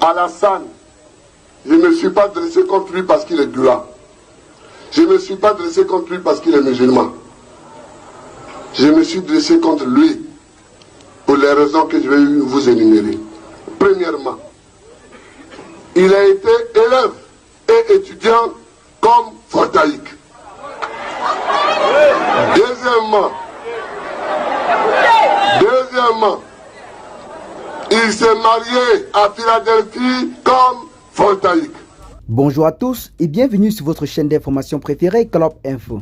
Alassane, je ne me suis pas dressé contre lui parce qu'il est gula. Je ne me suis pas dressé contre lui parce qu'il est musulman. Je me suis dressé contre lui pour les raisons que je vais vous énumérer. Premièrement, il a été élève et étudiant comme Fortaïque. Deuxièmement, il s'est marié à Philadelphie comme Fortaïque. Bonjour à tous et bienvenue sur votre chaîne d'information préférée, Club Info.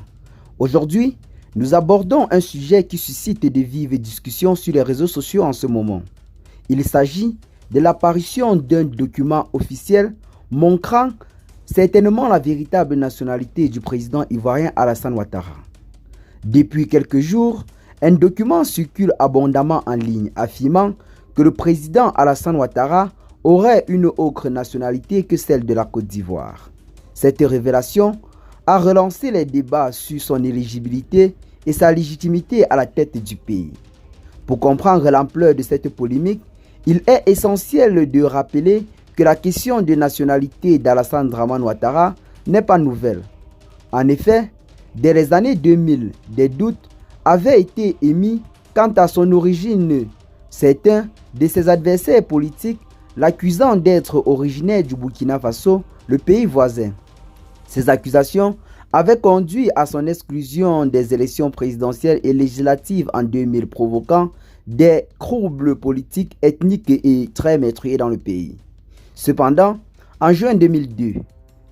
Aujourd'hui, nous abordons un sujet qui suscite de vives discussions sur les réseaux sociaux en ce moment. Il s'agit de l'apparition d'un document officiel montrant certainement la véritable nationalité du président ivoirien Alassane Ouattara. Depuis quelques jours, un document circule abondamment en ligne affirmant que le président Alassane Ouattara aurait une autre nationalité que celle de la Côte d'Ivoire. Cette révélation a relancé les débats sur son éligibilité et sa légitimité à la tête du pays. Pour comprendre l'ampleur de cette polémique, il est essentiel de rappeler que la question de nationalité d'Alassane Dramane Ouattara n'est pas nouvelle. En effet, dès les années 2000, des doutes avaient été émis quant à son origine. Certains de ses adversaires politiques l'accusant d'être originaire du Burkina Faso, le pays voisin. Ces accusations avaient conduit à son exclusion des élections présidentielles et législatives en 2000, provoquant des troubles politiques, ethniques et très meurtriers dans le pays. Cependant, en juin 2002,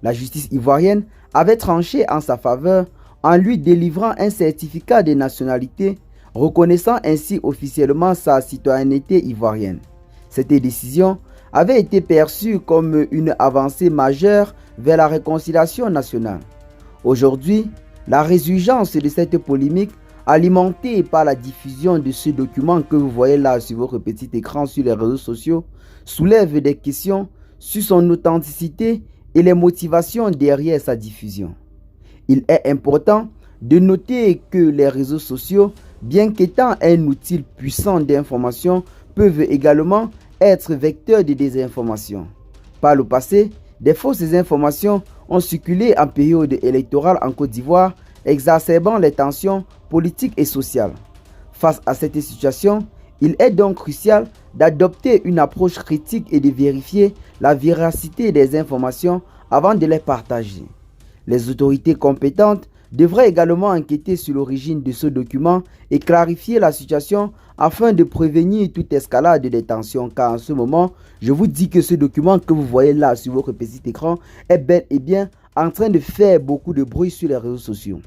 la justice ivoirienne avait tranché en sa faveur en lui délivrant un certificat de nationalité reconnaissant ainsi officiellement sa citoyenneté ivoirienne. Cette décision avait été perçue comme une avancée majeure vers la réconciliation nationale. Aujourd'hui, la résurgence de cette polémique, alimentée par la diffusion de ce document que vous voyez là sur votre petit écran sur les réseaux sociaux, soulève des questions sur son authenticité et les motivations derrière sa diffusion. Il est important de noter que les réseaux sociaux, bien qu'étant un outil puissant d'information, peuvent également être vecteurs de désinformation. Par le passé, des fausses informations ont circulé en période électorale en Côte d'Ivoire, exacerbant les tensions politiques et sociales. Face à cette situation, il est donc crucial d'adopter une approche critique et de vérifier la véracité des informations avant de les partager. Les autorités compétentes devraient également enquêter sur l'origine de ce document et clarifier la situation afin de prévenir toute escalade des tensions, car en ce moment, je vous dis que ce document que vous voyez là sur votre petit écran est bel et bien en train de faire beaucoup de bruit sur les réseaux sociaux.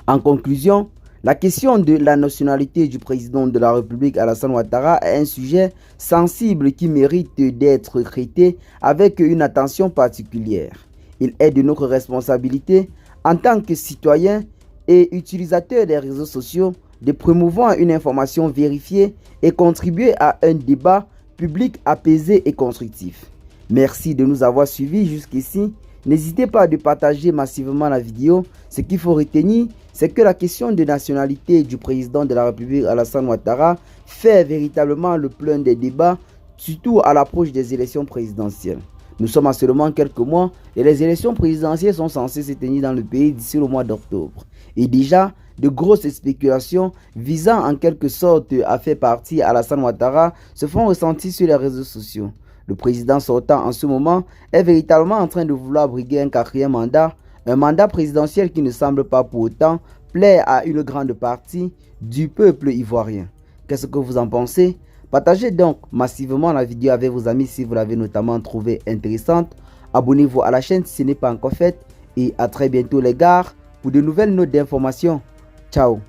En conclusion, la question de la nationalité du président de la République Alassane Ouattara est un sujet sensible qui mérite d'être traité avec une attention particulière. Il est de notre responsabilité en tant que citoyens et utilisateurs des réseaux sociaux de promouvoir une information vérifiée et contribuer à un débat public apaisé et constructif. Merci de nous avoir suivis jusqu'ici. N'hésitez pas à partager massivement la vidéo. Ce qu'il faut retenir, c'est que la question de nationalité du président de la République Alassane Ouattara fait véritablement le plein des débats, surtout à l'approche des élections présidentielles. Nous sommes à seulement quelques mois et les élections présidentielles sont censées se tenir dans le pays d'ici le mois d'octobre. Et déjà, de grosses spéculations visant en quelque sorte à faire partie Alassane Ouattara se font ressentir sur les réseaux sociaux. Le président sortant en ce moment est véritablement en train de vouloir briguer un quatrième mandat, un mandat présidentiel qui ne semble pas pour autant plaire à une grande partie du peuple ivoirien. Qu'est-ce que vous en pensez? Partagez donc massivement la vidéo avec vos amis si vous l'avez notamment trouvée intéressante. Abonnez-vous à la chaîne si ce n'est pas encore fait. Et à très bientôt les gars pour de nouvelles notes d'information. Ciao.